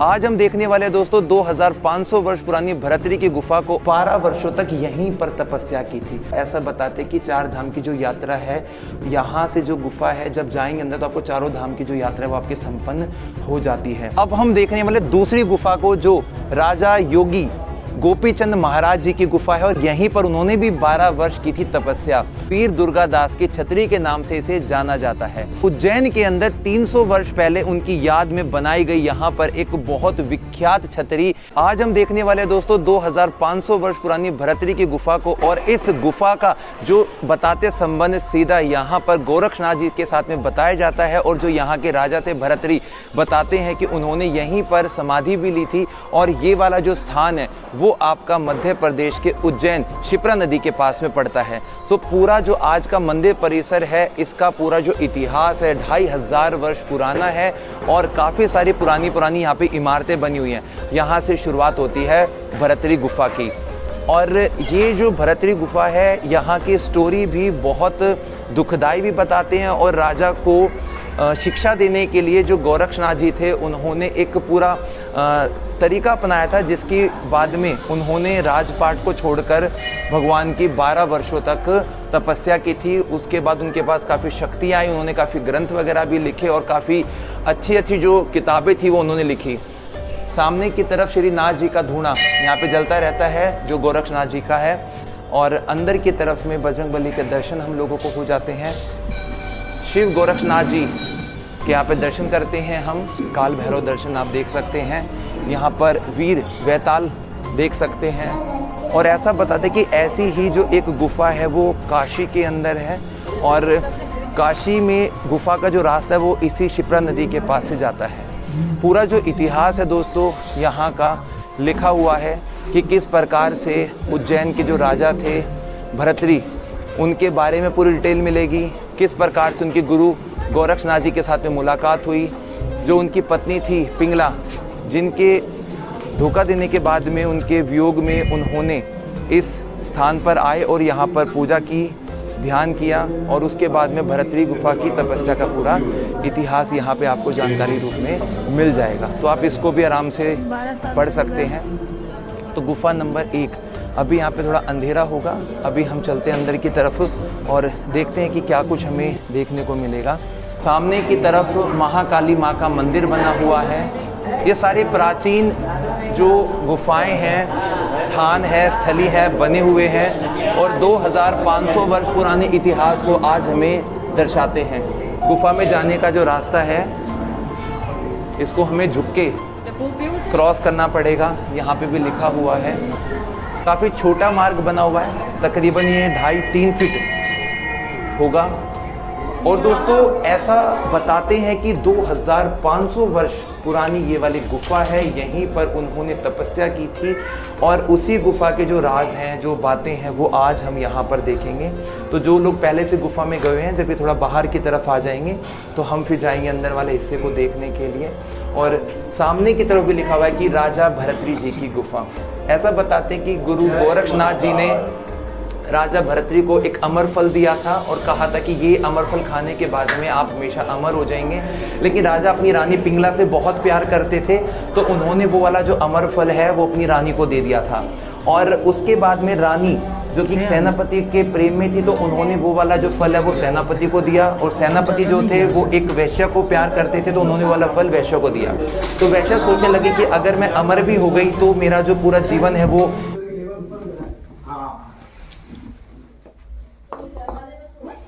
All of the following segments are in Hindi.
आज हम देखने वाले हैं दोस्तों 2500 वर्ष पुरानी भरतरी की गुफा को 12 वर्षों तक यहीं पर तपस्या की थी। ऐसा बताते कि 4 धाम की जो यात्रा है, यहाँ से जो गुफा है जब जाएंगे अंदर तो आपको चारों धाम की जो यात्रा है वो आपकी संपन्न हो जाती है। अब हम देखने वाले दूसरी गुफा को जो राजा योगी गोपीचंद महाराज जी की गुफा है और यहीं पर उन्होंने भी 12 वर्ष की थी तपस्या। वीर दुर्गादास की छतरी के नाम से इसे जाना जाता है। उज्जैन के अंदर 300 वर्ष पहले उनकी याद में बनाई गई यहाँ पर एक बहुत विख्यात छतरी। आज हम देखने वाले दोस्तों 2500 वर्ष पुरानी भरतरी की गुफा को, और इस गुफा का जो बताते संबंध सीधा यहाँ पर गोरक्षनाथ जी के साथ में बताया जाता है। और जो यहाँ के राजा थे भरतरी बताते हैं कि उन्होंने यहीं पर समाधि भी ली थी। और ये वाला जो स्थान है वो आपका मध्य प्रदेश के उज्जैन शिप्रा नदी के पास में पड़ता है। तो पूरा जो आज का मंदिर परिसर है इसका पूरा जो इतिहास है 2500 वर्ष पुराना है और काफ़ी सारी पुरानी यहाँ पे इमारतें बनी हुई हैं। यहाँ से शुरुआत होती है भरतरी गुफा की। और ये जो भरतरी गुफा है यहाँ की स्टोरी भी बहुत दुखदाई भी बताते हैं। और राजा को शिक्षा देने के लिए जो गोरक्षनाथ जी थे उन्होंने एक पूरा तरीका अपनाया था, जिसकी बाद में उन्होंने राजपाट को छोड़कर भगवान की 12 वर्षों तक तपस्या की थी। उसके बाद उनके पास काफ़ी शक्तियाँ आई, उन्होंने काफ़ी ग्रंथ वगैरह भी लिखे और काफ़ी अच्छी जो किताबें थी वो उन्होंने लिखी। सामने की तरफ श्री नाथ जी का धूना यहाँ पे जलता रहता है जो गोरक्षनाथ जी का है। और अंदर की तरफ में बजरंगबली के दर्शन हम लोगों को हो जाते हैं। शिव गोरक्षनाथ जी के यहाँ पे दर्शन करते हैं हम। काल भैरव दर्शन आप देख सकते हैं। यहाँ पर वीर वैताल देख सकते हैं। और ऐसा बताते कि ऐसी ही जो एक गुफा है वो काशी के अंदर है। और काशी में गुफा का जो रास्ता है वो इसी शिप्रा नदी के पास से जाता है। पूरा जो इतिहास है दोस्तों यहाँ का लिखा हुआ है कि किस प्रकार से उज्जैन के जो राजा थे भरतरी, उनके बारे में पूरी डिटेल मिलेगी। किस प्रकार से उनके गुरु गोरक्षनाथ जी के साथ में मुलाकात हुई। जो उनकी पत्नी थी पिंगला, जिनके धोखा देने के बाद में उनके वियोग में उन्होंने इस स्थान पर आए और यहाँ पर पूजा की, ध्यान किया। और उसके बाद में भरतरी गुफा की तपस्या का पूरा इतिहास यहाँ पे आपको जानकारी रूप में मिल जाएगा। तो आप इसको भी आराम से पढ़ सकते हैं। तो गुफा नंबर 1, अभी यहाँ पे थोड़ा अंधेरा होगा, अभी हम चलते हैं अंदर की तरफ और देखते हैं कि क्या कुछ हमें देखने को मिलेगा। सामने की तरफ महाकाली माँ का मंदिर बना हुआ है। ये सारे प्राचीन जो गुफाएं हैं, स्थान है, स्थली है, बने हुए हैं और 2500 वर्ष पुराने इतिहास को आज हमें दर्शाते हैं। गुफा में जाने का जो रास्ता है इसको हमें झुक के क्रॉस करना पड़ेगा। यहाँ पे भी लिखा हुआ है। काफ़ी छोटा मार्ग बना हुआ है, तकरीबन ये 2.5-3 फीट होगा। और दोस्तों ऐसा बताते हैं कि 2500 वर्ष पुरानी ये वाली गुफा है। यहीं पर उन्होंने तपस्या की थी और उसी गुफा के जो राज हैं, जो बातें हैं वो आज हम यहाँ पर देखेंगे। तो जो लोग पहले से गुफा में गए हैं, जब ये थोड़ा बाहर की तरफ आ जाएंगे तो हम फिर जाएंगे अंदर वाले हिस्से को देखने के लिए। और सामने की तरफ भी लिखा हुआ है कि राजा भरतरी जी की गुफा। ऐसा बताते हैं कि गुरु गोरक्षनाथ जी ने राजा भरतरी को एक अमर फल दिया था और कहा था कि ये अमर फल खाने के बाद में आप हमेशा अमर हो जाएंगे। लेकिन राजा अपनी रानी पिंगला से बहुत प्यार करते थे तो उन्होंने वो वाला जो अमर फल है वो अपनी रानी को दे दिया था। और उसके बाद में रानी जो कि सेनापति के प्रेम में थी तो उन्होंने वो वाला जो फल है वो सेनापति को दिया। और सेनापति जो थे वो एक वैश्या को प्यार करते थे तो उन्होंने वाला फल वैश्या को दिया। तो वैश्या सोचने लगी कि अगर मैं अमर भी हो गई तो मेरा जो पूरा जीवन है वो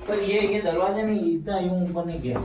पर ये दरवाजा नहीं इतना यूं ऊपर नहीं गया।